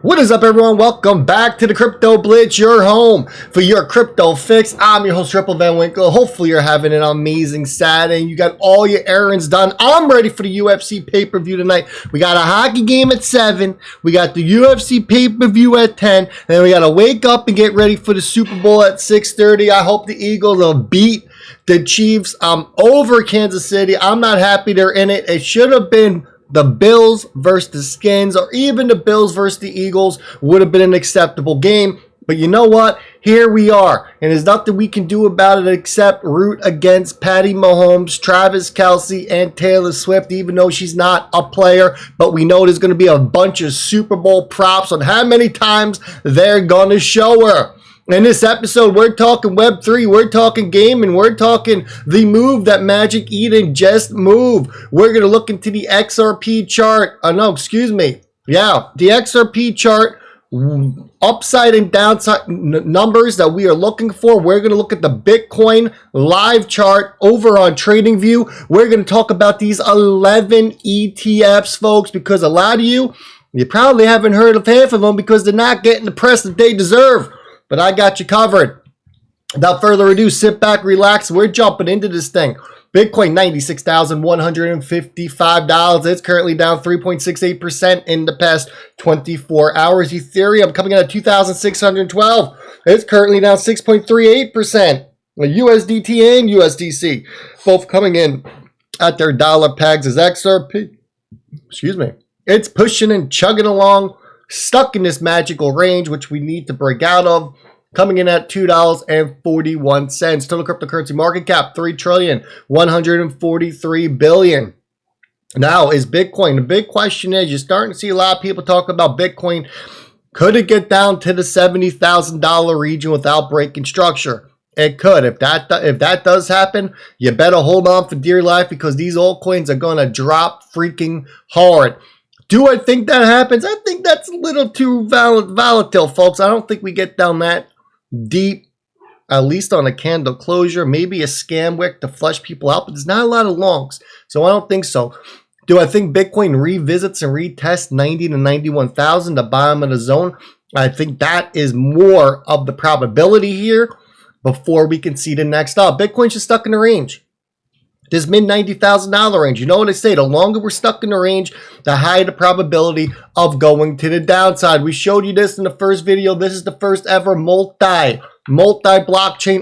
What is up, everyone? Welcome back to the Crypto Blitz, your home for your crypto fix. I'm your host, Ripple Van Winkle. Hopefully, you're having an amazing Saturday and you got all your errands done. I'm ready for the UFC pay-per-view tonight. We got a hockey game at 7. We got the UFC pay-per-view at 10. And then we got to wake up and get ready for the Super Bowl at 6:30. I hope the Eagles will beat the Chiefs. I'm over Kansas City. I'm not happy they're in it. It should have been the Bills versus the Skins, or even the Bills versus the Eagles would have been an acceptable game. But you know what? Here we are. And there's nothing we can do about it except root against Patty Mahomes, Travis Kelce, and Taylor Swift, even though she's not a player. But we know there's going to be a bunch of Super Bowl props on how many times they're going to show her. In this episode, we're talking Web3, we're talking gaming, we're talking the move that Magic Eden just moved. We're going to look into the XRP chart. The XRP chart, upside and downside numbers that we are looking for. We're going to look at the Bitcoin live chart over on TradingView. We're going to talk about these 11 ETFs, folks, because a lot of you probably haven't heard of half of them because they're not getting the press that they deserve. But I got you covered. Without further ado, sit back, relax. We're jumping into this thing. Bitcoin, $96,155. It's currently down 3.68% in the past 24 hours. Ethereum coming in at $2,612. It's currently down 6.38%. USDT and USDC both coming in at their dollar pegs as XRP. It's pushing and chugging along, stuck in this magical range, which we need to break out of, coming in at $2.41. Total cryptocurrency market cap, $3.143 trillion. Now, is Bitcoin? The big question is, you're starting to see a lot of people talk about Bitcoin. Could it get down to the $70,000 region without breaking structure? It could. If that does happen, you better hold on for dear life because these altcoins are going to drop freaking hard. Do I think that happens? I think that's a little too volatile, folks. I don't think we get down that deep, at least on a candle closure. Maybe a scam wick to flush people out, but there's not a lot of longs, so I don't think so. Do I think Bitcoin revisits and retests 90 to 91,000, the bottom of the zone? I think that is more of the probability here before we can see the next up. Bitcoin's just stuck in the range. This mid-$90,000 range. You know what I say? The longer we're stuck in the range, the higher the probability of going to the downside. We showed you this in the first video. This is the first ever multi-blockchain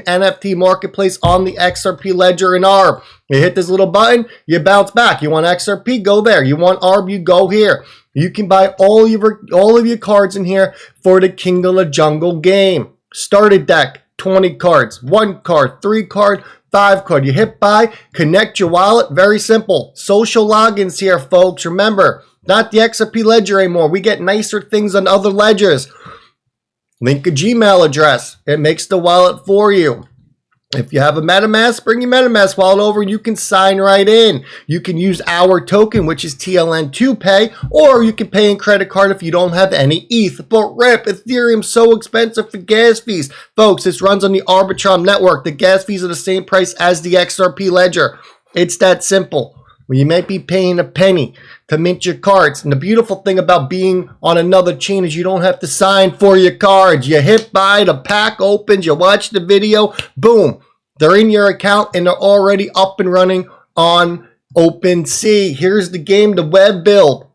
NFT marketplace on the XRP ledger in ARB. You hit this little button, you bounce back. You want XRP? Go there. You want ARB? You go here. You can buy all of your cards in here for the King of the Jungle game. Starter deck, 20 cards, 1 card, 3 card, 5 card. You hit buy, connect your wallet. Very simple. Social logins here, folks. Remember, not the XRP ledger anymore. We get nicer things on other ledgers. Link a Gmail address. It makes the wallet for you. If you have a MetaMask, bring your MetaMask wallet over and you can sign right in. You can use our token, which is TLN2 Pay, or you can pay in credit card if you don't have any ETH. But rip, Ethereum's so expensive for gas fees. Folks, this runs on the Arbitrum network. The gas fees are the same price as the XRP ledger. It's that simple. Well, you might be paying a penny to mint your cards. And the beautiful thing about being on another chain is you don't have to sign for your cards. You hit buy, the pack opens, you watch the video, boom. They're in your account and they're already up and running on OpenSea. Here's the game, the web build.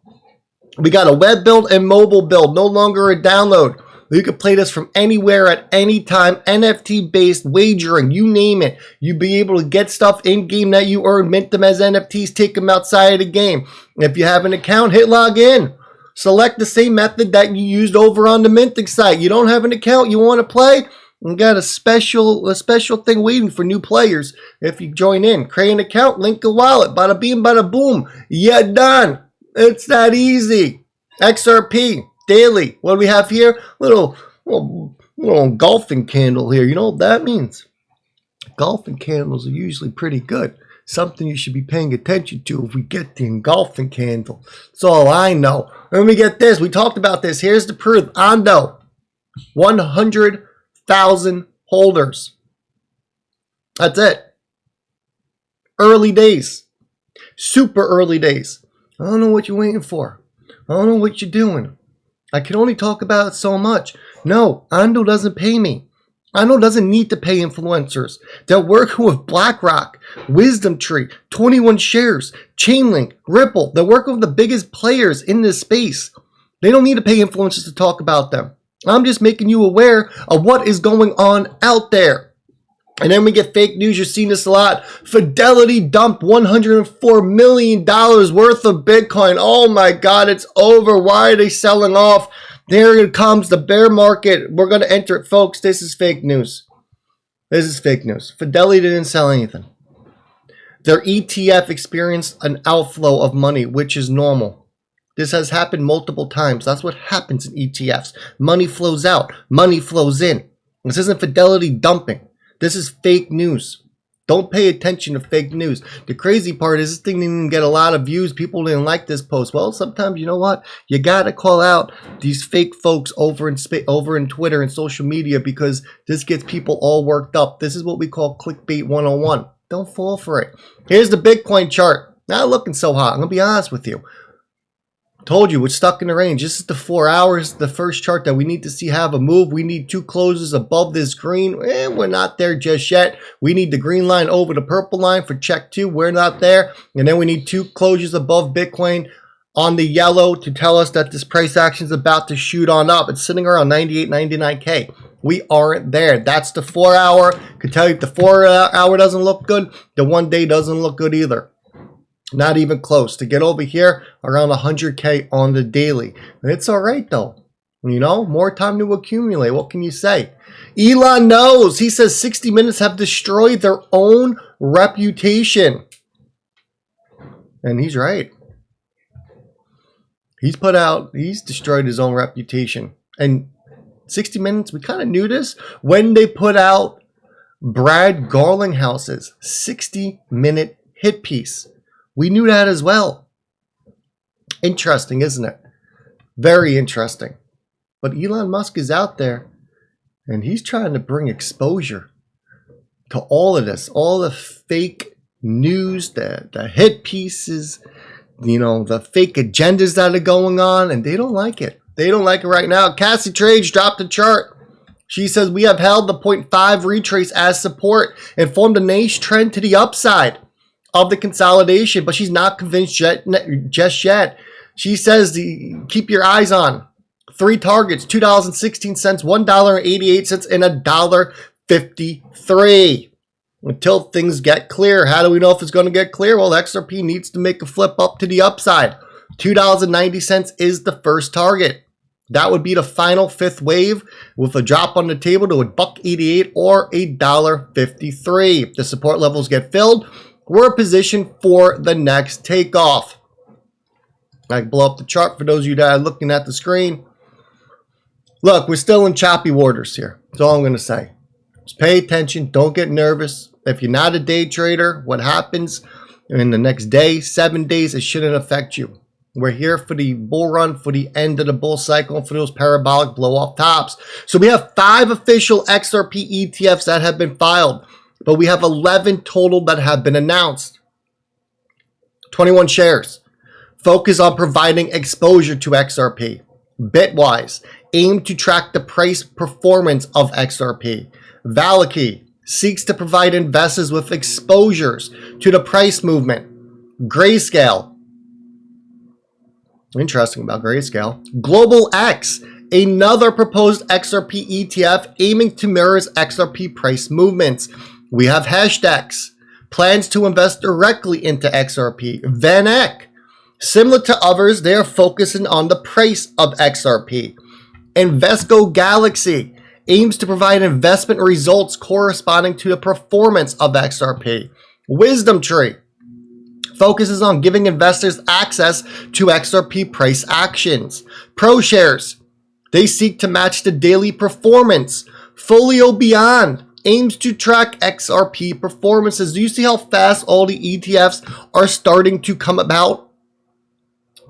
We got a web build and mobile build, no longer a download. You can play this from anywhere at any time, NFT-based wagering, you name it. You'll be able to get stuff in-game that you earn, mint them as NFTs, take them outside of the game. If you have an account, hit log in. Select the same method that you used over on the minting site. You don't have an account, you want to play? We got a special thing waiting for new players. If you join in, create an account, link a wallet, bada beam, bada boom, you're done. It's that easy. XRP daily. What do we have here? Little golfing candle here. You know what that means? Golfing candles are usually pretty good. Something you should be paying attention to if we get the engulfing candle. That's all I know. Let me get this. We talked about this. Here's the proof. Ondo, 100,000 holders. That's it. Early days. Super early days. I don't know what you're waiting for. I don't know what you're doing. I can only talk about it so much. No, Ondo doesn't pay me. Ondo doesn't need to pay influencers. They're working with BlackRock, Wisdom Tree, 21 Shares, Chainlink, Ripple. They're working with the biggest players in this space. They don't need to pay influencers to talk about them. I'm just making you aware of what is going on out there. And then we get fake news. You're seeing this a lot. Fidelity dumped $104 million worth of Bitcoin. Oh my God, it's over. Why are they selling off? There it comes, the bear market. We're going to enter it, folks. This is fake news. This is fake news. Fidelity didn't sell anything. Their ETF experienced an outflow of money, which is normal. This has happened multiple times. That's what happens in ETFs. Money flows out. Money flows in. This isn't Fidelity dumping. This is fake news. Don't pay attention to fake news. The crazy part is this thing didn't get a lot of views. People didn't like this post. Well, sometimes, you know what? You got to call out these fake folks over in Twitter and social media, because this gets people all worked up. This is what we call clickbait 101. Don't fall for it. Here's the Bitcoin chart. Not looking so hot. I'm going to be honest with you. Told you, it's stuck in the range. This is the 4 hours, the first chart that we need to see have a move. We need 2 closes above this green. We're not there just yet. We need the green line over the purple line for check 2. We're not there. And then we need 2 closures above Bitcoin on the yellow to tell us that this price action is about to shoot on up. It's sitting around 98, 99K. We aren't there. That's the 4 hour. Could tell you if the 4 hour doesn't look good, the 1 day doesn't look good either. Not even close. To get over here, around 100K on the daily. It's all right, though. You know, more time to accumulate. What can you say? Elon knows. He says 60 Minutes have destroyed their own reputation. And he's right. He's destroyed his own reputation. And 60 Minutes, we kind of knew this when they put out Brad Garlinghouse's 60-minute hit piece. We knew that as well. Interesting, isn't it? Very interesting. But Elon Musk is out there, and he's trying to bring exposure to all of this, all the fake news, the hit pieces, you know, the fake agendas that are going on, and they don't like it. They don't like it right now. Cassie Trades dropped a chart. She says, we have held the 0.5 retrace as support and formed a nice trend to the upside of the consolidation, but she's not convinced just yet. She says, keep your eyes on 3 targets, $2.16, $1.88, and $1.53 until things get clear. How do we know if it's going to get clear? Well, XRP needs to make a flip up to the upside. $2.90 is the first target. That would be the final 5th wave with a drop on the table to $1.88 or $1.53. If the support levels get filled, we're positioned for the next takeoff. I can blow up the chart for those of you that are looking at the screen. Look, we're still in choppy waters here. That's all I'm going to say. Just pay attention. Don't get nervous. If you're not a day trader, what happens in the next day, 7 days, it shouldn't affect you. We're here for the bull run, for the end of the bull cycle, for those parabolic blow-off tops. So we have 5 official XRP ETFs that have been filed, but we have 11 total that have been announced. 21 shares. Focus on providing exposure to XRP. Bitwise, aim to track the price performance of XRP. Valakey seeks to provide investors with exposures to the price movement. Grayscale. Interesting about Grayscale. Global X, another proposed XRP ETF aiming to mirror XRP price movements. We have Hashdex, plans to invest directly into XRP. VanEck, similar to others, they are focusing on the price of XRP. Invesco Galaxy aims to provide investment results corresponding to the performance of XRP. Wisdom Tree focuses on giving investors access to XRP price actions. ProShares, they seek to match the daily performance. Folio Beyond aims to track XRP performances. Do you see how fast all the ETFs are starting to come about?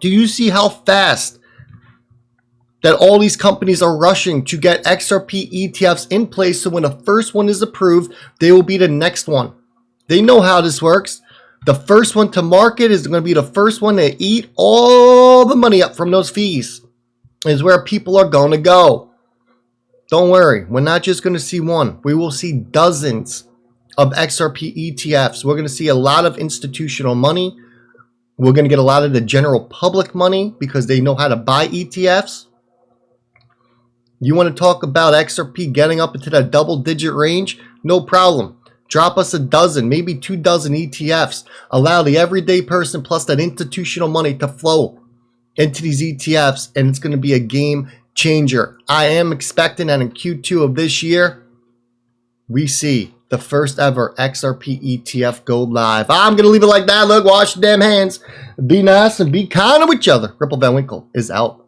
Do you see how fast that all these companies are rushing to get XRP ETFs in place, so when the first one is approved, they will be the next one? They know how this works. The first one to market is going to be the first one to eat all the money up from those fees. is where people are going to go. Don't worry, we're not just going to see one. We will see dozens of XRP ETFs. We're going to see a lot of institutional money. We're going to get a lot of the general public money because they know how to buy ETFs. You want to talk about XRP getting up into that double-digit range? No problem. Drop us a dozen, maybe 2 dozen ETFs. Allow the everyday person plus that institutional money to flow into these ETFs, and it's going to be a game changer. I am expecting that in Q2 of this year, we see the first ever XRP ETF go live. I'm going to leave it like that. Look, wash your damn hands. Be nice and be kind with each other. Ripple Van Winkle is out.